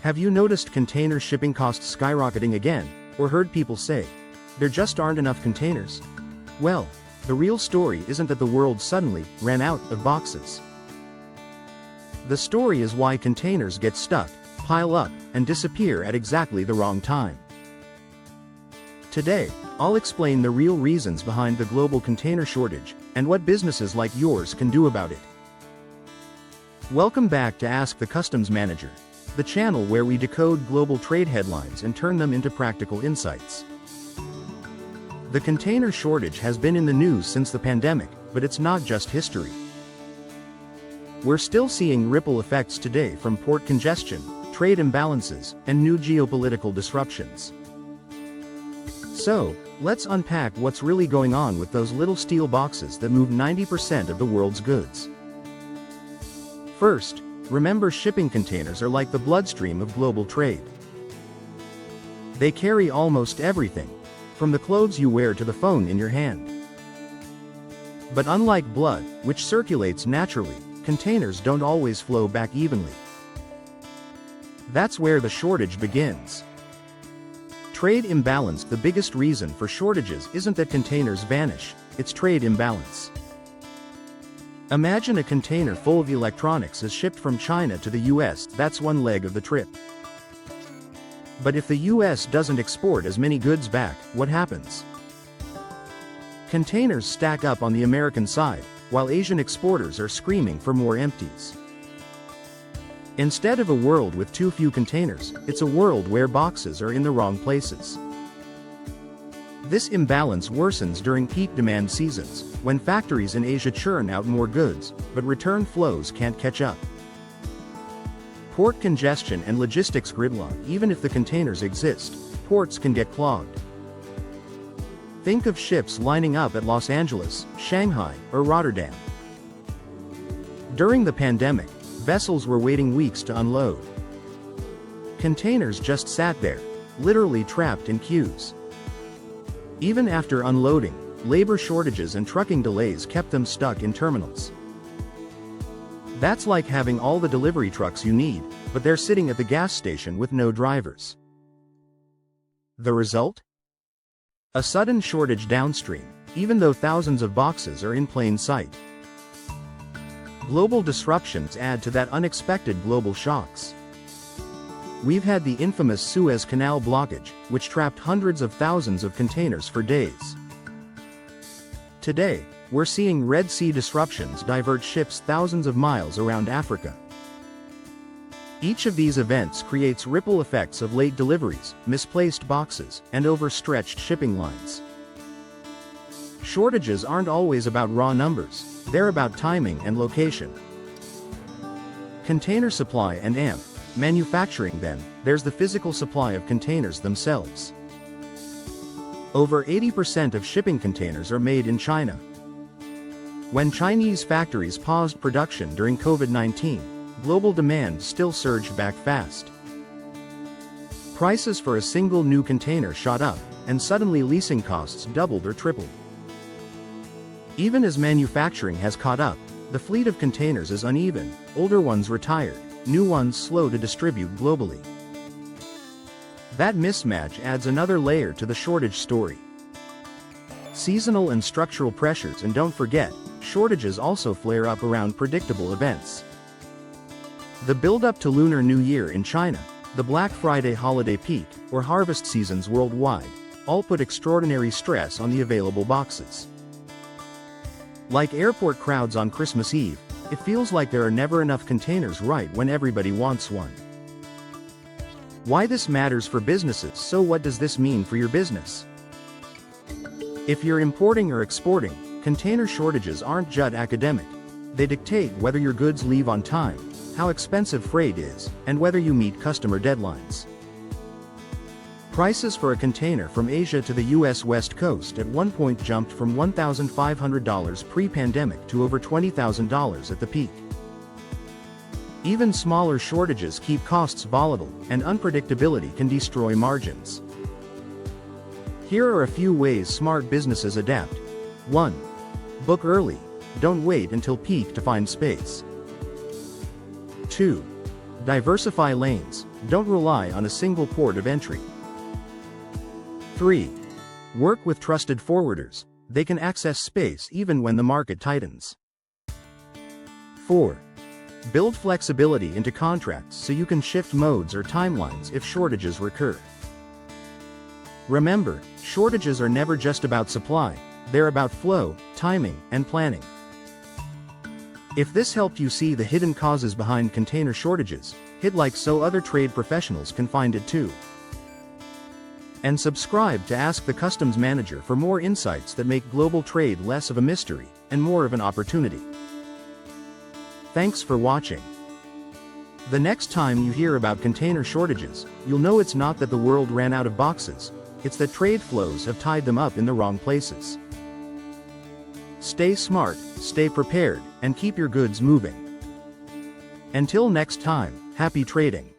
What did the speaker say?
Have you noticed container shipping costs skyrocketing again, or heard people say, there just aren't enough containers? Well, the real story isn't that the world suddenly ran out of boxes. The story is why containers get stuck, pile up, and disappear at exactly the wrong time. Today, I'll explain the real reasons behind the global container shortage, and what businesses like yours can do about it. Welcome back to Ask the Customs Manager, the channel where we decode global trade headlines and turn them into practical insights. The container shortage has been in the news since the pandemic, but it's not just history. We're still seeing ripple effects today from port congestion, trade imbalances, and new geopolitical disruptions. So, let's unpack what's really going on with those little steel boxes that move 90% of the world's goods. First, remember, shipping containers are like the bloodstream of global trade. They carry almost everything, from the clothes you wear to the phone in your hand. But unlike blood, which circulates naturally, containers don't always flow back evenly. That's where the shortage begins. Trade imbalance. The biggest reason for shortages isn't that containers vanish, it's trade imbalance. Imagine a container full of electronics is shipped from China to the US. That's one leg of the trip. But if the US doesn't export as many goods back, what happens? Containers stack up on the American side, while Asian exporters are screaming for more empties. Instead of a world with too few containers, it's a world where boxes are in the wrong places. This imbalance worsens during peak demand seasons, when factories in Asia churn out more goods, but return flows can't catch up. Port congestion and logistics gridlock. Even if the containers exist, ports can get clogged. Think of ships lining up at Los Angeles, Shanghai, or Rotterdam. During the pandemic, vessels were waiting weeks to unload. Containers just sat there, literally trapped in queues. Even after unloading, labor shortages and trucking delays kept them stuck in terminals. That's like having all the delivery trucks you need, but they're sitting at the gas station with no drivers. The result? A sudden shortage downstream, even though thousands of boxes are in plain sight. Global disruptions add to that unexpected global shocks. We've had the infamous Suez Canal blockage, which trapped hundreds of thousands of containers for days. Today, we're seeing Red Sea disruptions divert ships thousands of miles around Africa. Each of these events creates ripple effects of late deliveries, misplaced boxes, and overstretched shipping lines. Shortages aren't always about raw numbers, they're about timing and location. Container supply and manufacturing. Then, there's the physical supply of containers themselves. Over 80% of shipping containers are made in China. When Chinese factories paused production during COVID-19, global demand still surged back fast. Prices for a single new container shot up, and suddenly leasing costs doubled or tripled. Even as manufacturing has caught up, the fleet of containers is uneven, older ones retired, new ones slow to distribute globally. That mismatch adds another layer to the shortage story. Seasonal and structural pressures. And don't forget, shortages also flare up around predictable events. The build-up to Lunar New Year in China, the Black Friday holiday peak, or harvest seasons worldwide, all put extraordinary stress on the available boxes. Like airport crowds on Christmas Eve, it feels like there are never enough containers right when everybody wants one. Why this matters for businesses. So what does this mean for your business? If you're importing or exporting, container shortages aren't just academic. They dictate whether your goods leave on time, how expensive freight is, and whether you meet customer deadlines. Prices for a container from Asia to the US West Coast at one point jumped from $1,500 pre-pandemic to over $20,000 at the peak. Even smaller shortages keep costs volatile, and unpredictability can destroy margins. Here are a few ways smart businesses adapt. 1. Book early. Don't wait until peak to find space. 2. Diversify lanes. Don't rely on a single port of entry. 3. Work with trusted forwarders. They can access space even when the market tightens. 4. Build flexibility into contracts so you can shift modes or timelines if shortages recur. Remember, shortages are never just about supply, they're about flow, timing, and planning. If this helped you see the hidden causes behind container shortages, hit like so other trade professionals can find it too. And subscribe to Ask the Customs Manager for more insights that make global trade less of a mystery and more of an opportunity. Thanks for watching. The next time you hear about container shortages, you'll know it's not that the world ran out of boxes, it's that trade flows have tied them up in the wrong places. Stay smart, stay prepared, and keep your goods moving. Until next time, happy trading.